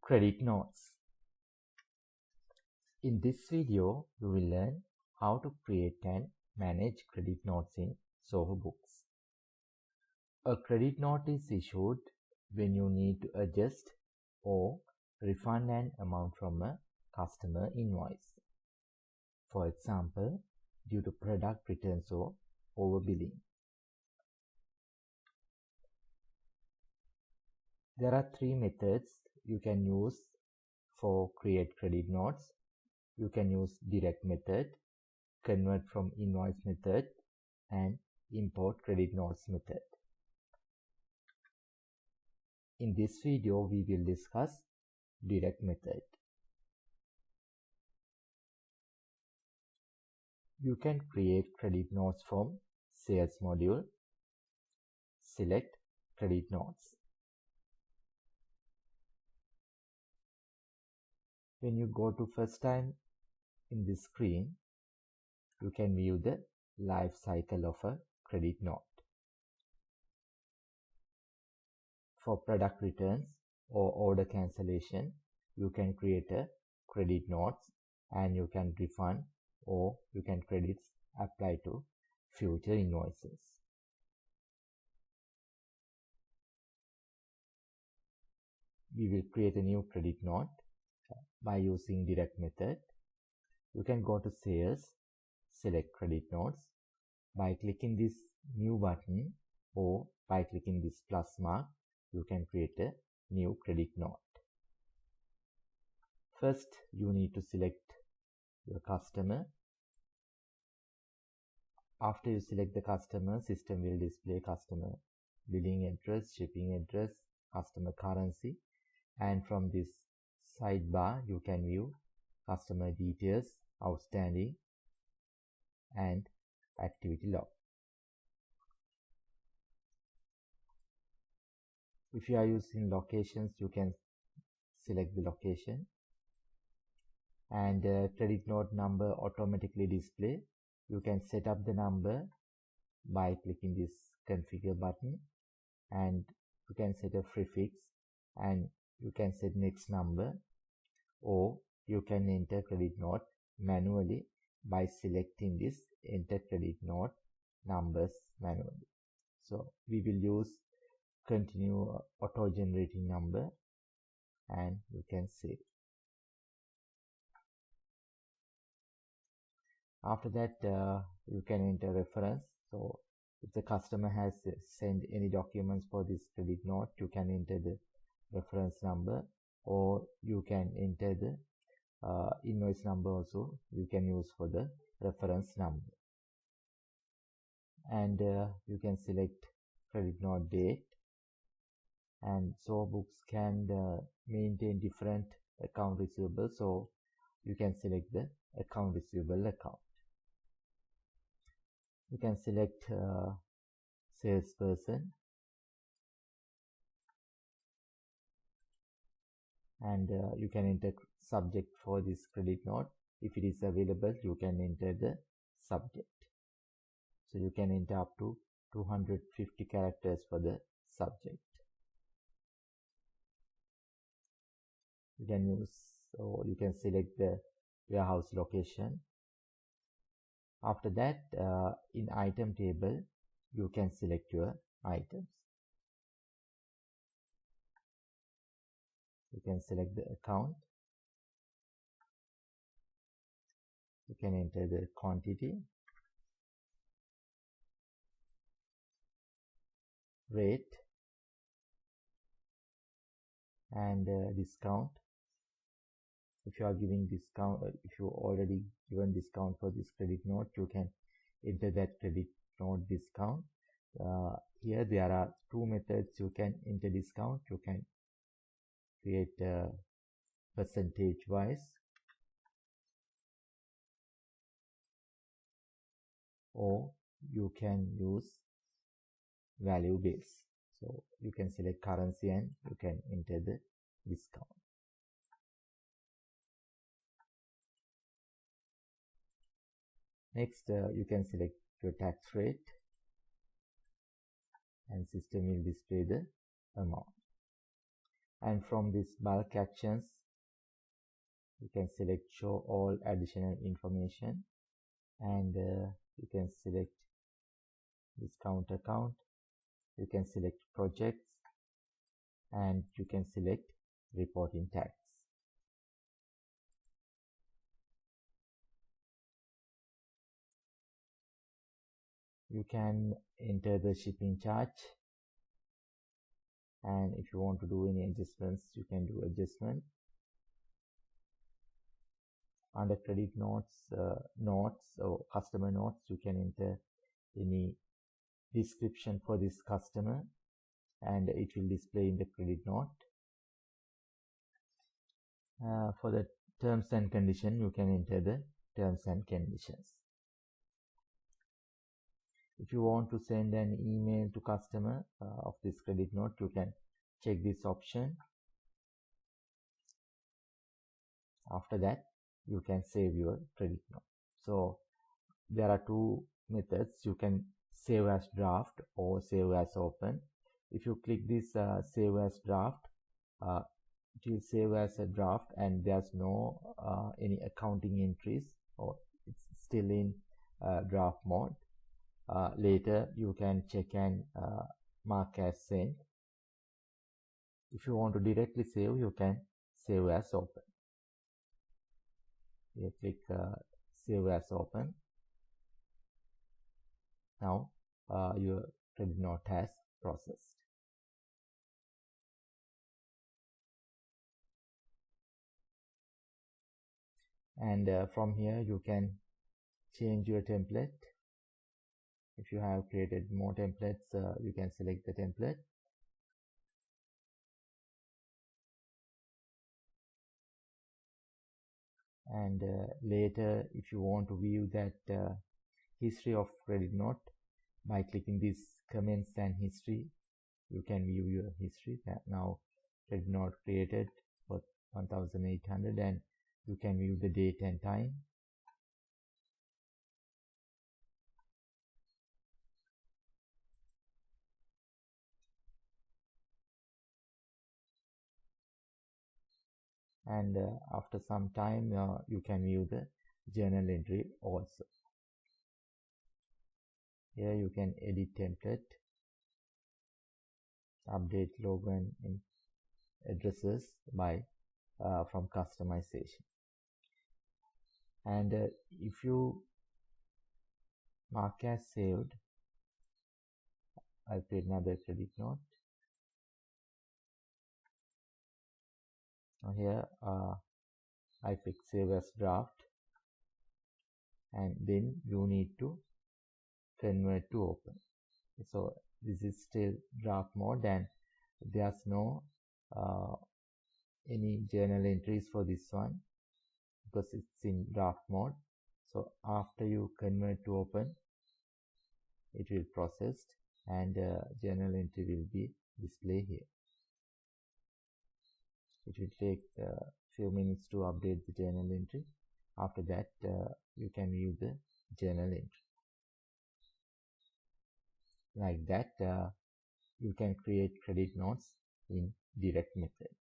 Credit notes. In this video, you will learn how to create and manage credit notes in Zoho Books. A credit note is issued when you need to adjust or refund an amount from a customer invoice. For example, due to product returns or overbilling. There are three methods you can use for create credit notes. You can use direct method, convert from invoice method, and import credit notes method. In this video, we will discuss direct method. You can create credit notes from sales module. Select credit notes. When you go to first time in this screen, you can view the life cycle of a credit note. For product returns or order cancellation, you can create a credit notes and you can refund or you can credits apply to future invoices. We will create a new credit note by using direct method. You can go to sales, select credit notes. By clicking this new button or by clicking this plus mark, you can create a new credit note. First, you need to select your customer. After you select the customer, system will display customer billing address, shipping address, customer currency, and from this sidebar you can view customer details, outstanding, and activity log. If you are using locations, you can select the location, and credit note number automatically display. You can set up the number by clicking this configure button, and you can set a prefix and you can set next number, or you can enter credit note manually by selecting this enter credit note numbers manually. So we will use continue auto generating number and you can save. After that, you can enter reference. So if the customer has sent any documents for this credit note, you can enter the reference number, or you can enter the invoice number also you can use for the reference number. And you can select credit note date, and Zoho Books can maintain different account receivable, so you can select the account receivable account. You can select salesperson, and you can enter subject for this credit note. If it is available, you can enter the subject. So you can enter up to 250 characters for the subject. You can use, or you can select the warehouse location. After that, in item table, you can select your items. You can select the account. You can enter the quantity, rate, and discount. If you are giving discount, if you already given discount for this credit note, you can enter that credit note discount. Here there are two methods you can enter discount. You can create percentage wise, or you can use value base. So you can select currency and you can enter the discount. Next, you can select your tax rate, and system will display the amount. And from this bulk actions, you can select show all additional information, and you can select discount account, you can select projects, and you can select reporting tags. You can enter the shipping charge, and if you want to do any adjustments, you can do adjustment. Under credit notes or customer notes, you can enter any description for this customer, and it will display in the credit note. For the terms and conditions, you can enter the terms and conditions. If you want to send an email to customer of this credit note, you can check this option. After that, you can save your credit note. So there are two methods. You can save as draft or save as open. If you click this save as draft, it will save as a draft, and there's no any accounting entries, or it's still in draft mode. Later you can check and mark as sent. If you want to directly save, you can save as open. You click save as open. Now your credit note has processed. And from here you can change your template. If you have created more templates, you can select the template. And later, if you want to view that history of credit note, by clicking this comments and history, you can view your history. Now credit note created for 1,800, and you can view the date and time. And after some time, you can view the journal entry also. Here you can edit template, update logo and addresses by from customization. And if you mark as saved, I'll create another credit note. Now here I pick save as draft, and then you need to convert to open. So this is still draft mode, and there's no any journal entries for this one because it's in draft mode. So after you convert to open, it will process, and journal entry will be displayed here. It will take a few minutes to update the journal entry. After that, you can view the journal entry. Like that, you can create credit notes in direct method.